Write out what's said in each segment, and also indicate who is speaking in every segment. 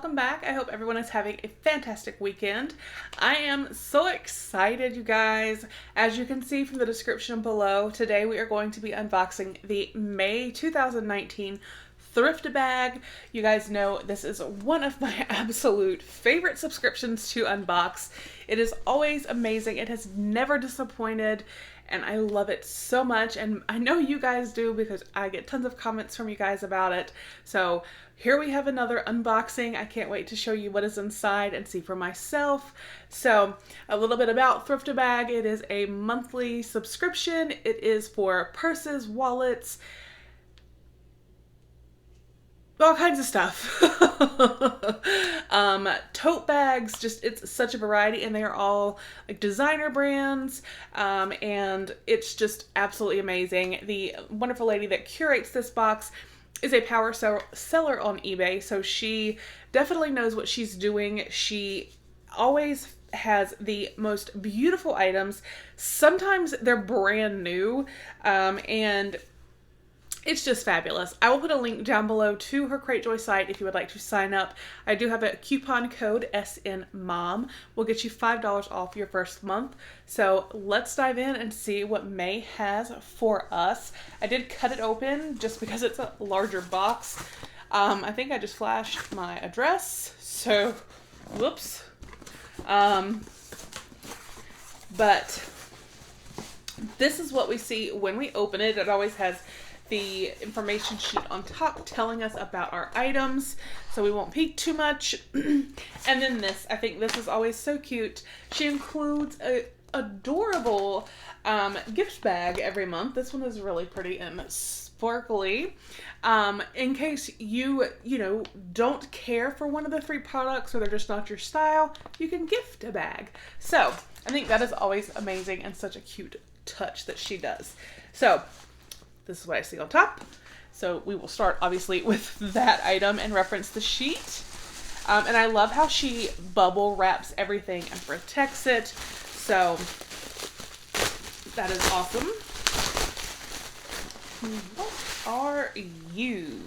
Speaker 1: welcome back. I hope everyone is having a fantastic weekend. I am so excited, you guys. As you can see from the description below, today we are going to be unboxing the May 2019 Thrift-A-Bag. You guys know this is one of my absolute favorite subscriptions to unbox. It is always amazing. It has never disappointed, and I love it so much, and I know you guys do because I get tons of comments from you guys about it. So here we have another unboxing. I can't wait to show you what is inside and see for myself. So a little bit about Thrift-A-Bag. It is a monthly subscription. It is for purses, wallets, all kinds of stuff. Tote bags, just it's such a variety, and they are all like designer brands, and it's just absolutely amazing. The wonderful lady that curates this box is a power seller on eBay, so she definitely knows what she's doing. She always has the most beautiful items. Sometimes they're brand new, and it's just fabulous. I will put a link down below to her Cratejoy site if you would like to sign up. I do have a coupon code SNMOM. Will get you $5 off your first month. So let's dive in and see what May has for us. I did cut it open just because it's a larger box. I think I just flashed my address. So, whoops. But this is what we see when we open it. It always has the information sheet on top telling us about our items, so we won't peek too much. And then this, I think this is always so cute. She includes a adorable gift bag every month. This one is really pretty and sparkly. In case you don't care for one of the three products or they're just not your style, you can gift a bag. So I think that is always amazing and such a cute touch that she does. So this is what I see on top. So we will start obviously with that item and reference the sheet. And I love how she bubble wraps everything and protects it. So that is awesome. What are you?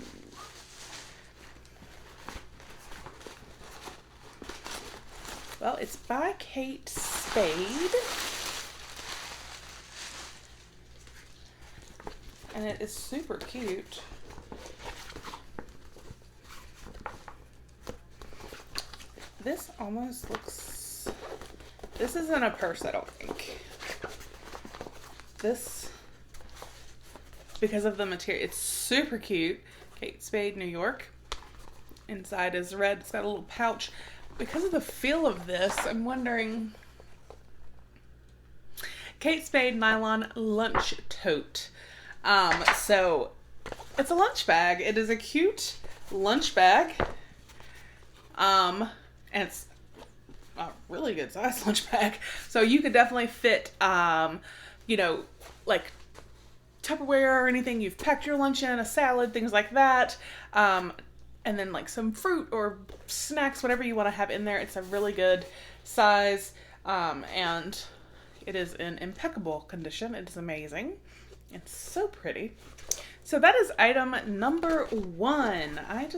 Speaker 1: Well, it's by Kate Spade. And it is super cute. This almost looks... This isn't a purse, I don't think. This, because of the material, it's super cute. Kate Spade, New York. Inside is red. It's got a little pouch. Because of the feel of this, I'm wondering... Kate Spade Nylon Lunch Tote. So it's a lunch bag. It is a cute lunch bag. And it's a really good size lunch bag. So you could definitely fit, like Tupperware or anything you've packed your lunch in, a salad, things like that. And then like some fruit or snacks, whatever you want to have in there. It's a really good size. And it is in impeccable condition. It is amazing. It's so pretty. So that is item number one. I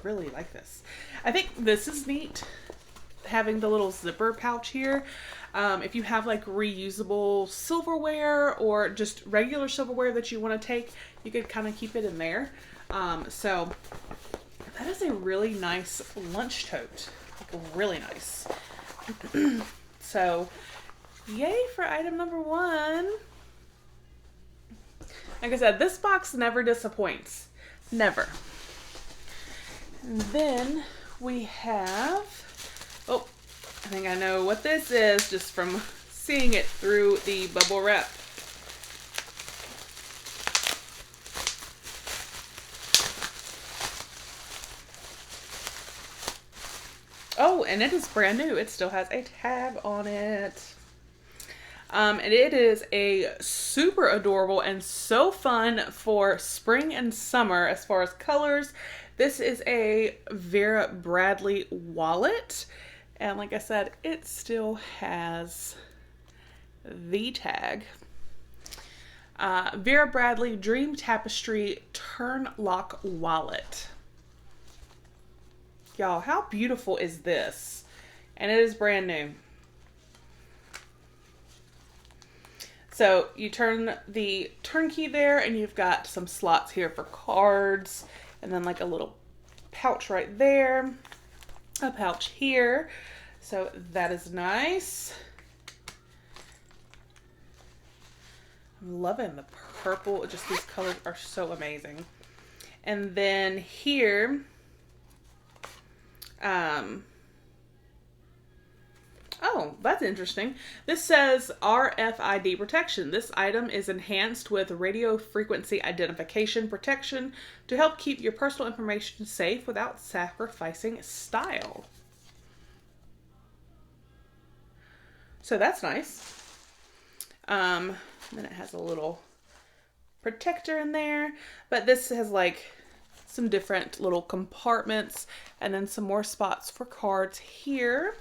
Speaker 1: really like this. I think this is neat, having the little zipper pouch here. If you have like reusable silverware or just regular silverware that you want to take, you could kind of keep it in there. So that is a really nice lunch tote. Like, really nice. So yay for item number one. Like I said, this box never disappoints. Never. And then we have... Oh, I think I know what this is just from seeing it through the bubble wrap. Oh, and it is brand new. It still has a tag on it. And it is a super adorable and so fun for spring and summer as far as colors. This is a Vera Bradley wallet. And like I said, it still has the tag. Vera Bradley Dream Tapestry Turn Lock Wallet. Y'all, how beautiful is this? And it is brand new. So you turn the turnkey there and you've got some slots here for cards and then like a little pouch right there, a pouch here. So that is nice. I'm loving the purple. Just these colors are so amazing. And then here, oh, that's interesting. This says RFID protection. This item is enhanced with radio frequency identification protection to help keep your personal information safe without sacrificing style. So that's nice. Then it has a little protector in there, but this has like some different little compartments and then some more spots for cards here.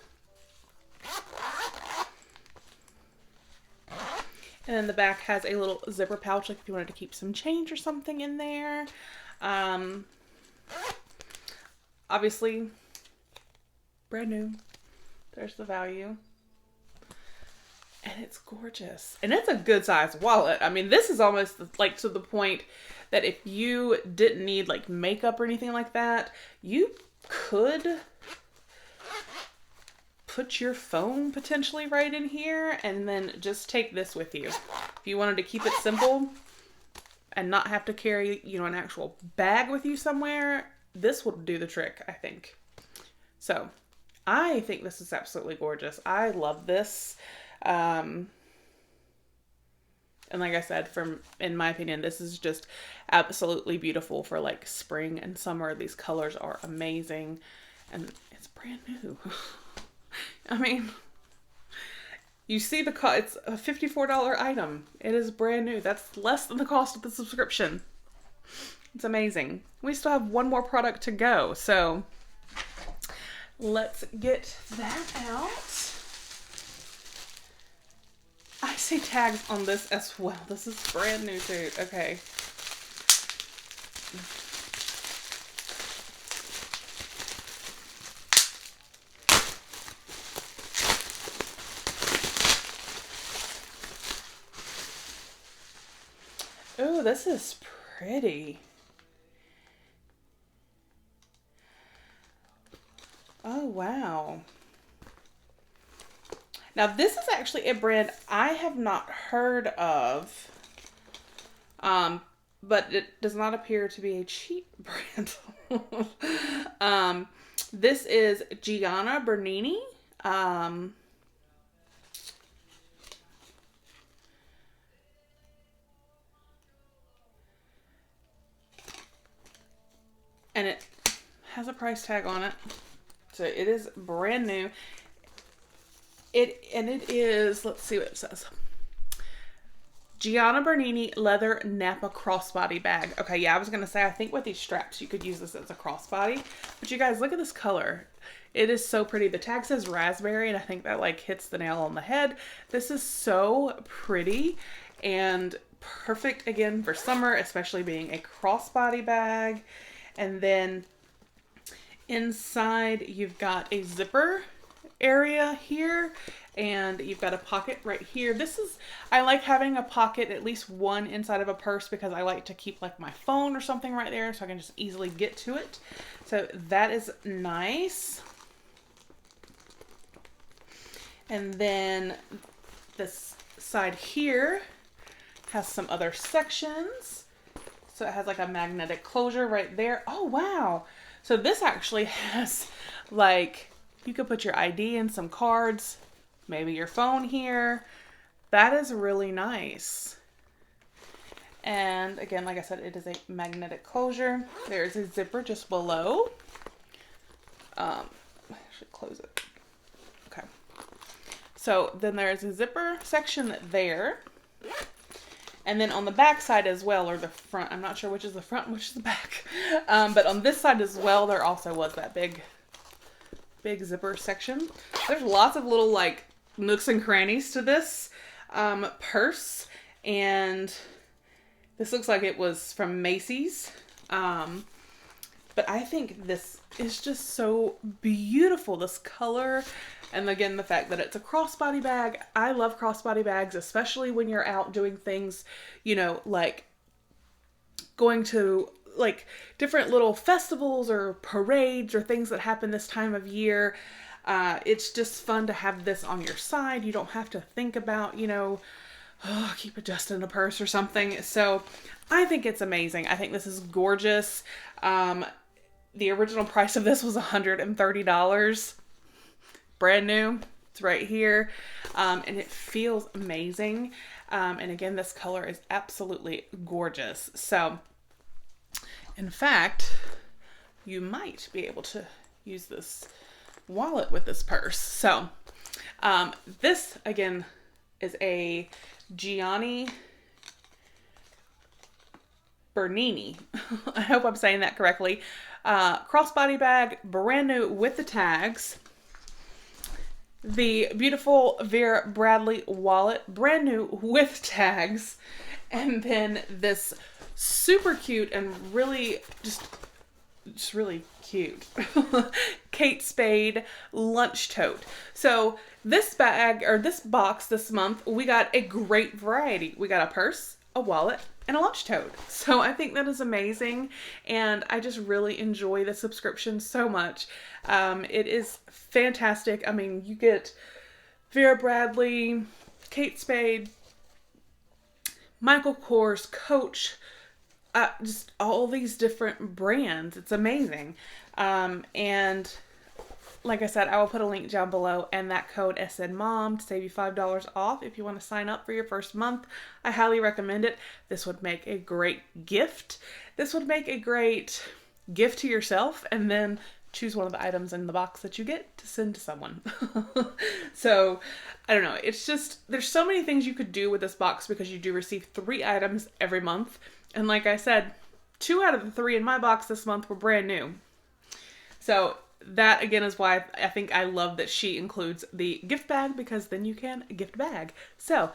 Speaker 1: And then the back has a little zipper pouch, like if you wanted to keep some change or something in there. Obviously, brand new. There's the value. And it's gorgeous. And it's a good size wallet. I mean, this is almost like to the point that if you didn't need like makeup or anything like that, you could put your phone potentially right in here and then just take this with you. If you wanted to keep it simple and not have to carry, you know, an actual bag with you somewhere, this would do the trick, I think. So I think this is absolutely gorgeous. I love this. And like I said, in my opinion, this is just absolutely beautiful for like spring and summer. These colors are amazing and it's brand new. I mean, you see it's a $54 item. It is brand new. That's less than the cost of the subscription. It's amazing. We still have one more product to go. So let's get that out. I see tags on this as well. This is brand new too. Okay. Oh, this is pretty. Oh, wow. Now, this is actually a brand I have not heard of, but it does not appear to be a cheap brand. This is Gianna Bernini. And it has a price tag on it. So it is brand new. It is, let's see what it says. Gianna Bernini leather Napa crossbody bag. Okay, yeah, I was going to say, I think with these straps, you could use this as a crossbody. But you guys, look at this color. It is so pretty. The tag says raspberry, and I think that like hits the nail on the head. This is so pretty and perfect, again, for summer, especially being a crossbody bag. And then inside, you've got a zipper area here, and you've got a pocket right here. I like having a pocket, at least one inside of a purse, because I like to keep like my phone or something right there so I can just easily get to it. So that is nice. And then this side here has some other sections. So it has like a magnetic closure right there. Oh, wow. So this actually has like, you could put your ID and some cards, maybe your phone here. That is really nice. And again, like I said, it is a magnetic closure. There's a zipper just below. I should close it. Okay. So then there's a zipper section there. And then on the back side as well, or the front, I'm not sure which is the front and which is the back. But on this side as well, there also was that big zipper section. There's lots of little like nooks and crannies to this purse, and this looks like it was from Macy's. But I think this is just so beautiful, this color. And again, the fact that it's a crossbody bag. I love crossbody bags, especially when you're out doing things, you know, like going to like different little festivals or parades or things that happen this time of year. It's just fun to have this on your side. You don't have to think about, you know, oh, keep it just in a purse or something. So I think it's amazing. I think this is gorgeous. The original price of this was $130. Brand new. It's right here. And it feels amazing. And again, this color is absolutely gorgeous. So, in fact, you might be able to use this wallet with this purse. So, this, again, is a Gianna Bernini. I hope I'm saying that correctly. Crossbody bag, brand new with the tags. The beautiful Vera Bradley wallet, brand new with tags. And then this super cute and really just really cute Kate Spade lunch tote. So this bag, or this box this month, we got a great variety. We got a purse, a wallet, and a lunch tote. So I think that is amazing, and I just really enjoy the subscription so much. It is fantastic. I mean, you get Vera Bradley, Kate Spade, Michael Kors, Coach, just all these different brands. It's amazing. And like I said, I will put a link down below, and that code SNMOM to save you $5 off if you want to sign up for your first month. I highly recommend it. This would make a great gift. This would make a great gift to yourself, and then choose one of the items in the box that you get to send to someone. So, I don't know. It's just, there's so many things you could do with this box because you do receive 3 items every month. And like I said, 2 out of the 3 in my box this month were brand new. So that again is why I think I love that she includes the gift bag, because then you can gift bag. So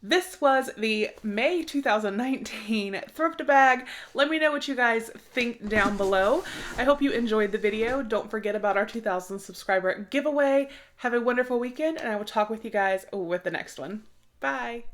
Speaker 1: this was the May 2019 Thrift-A-Bag. Let me know what you guys think down below. I hope you enjoyed the video. Don't forget about our 2,000 subscriber giveaway. Have a wonderful weekend, and I will talk with you guys with the next one. Bye.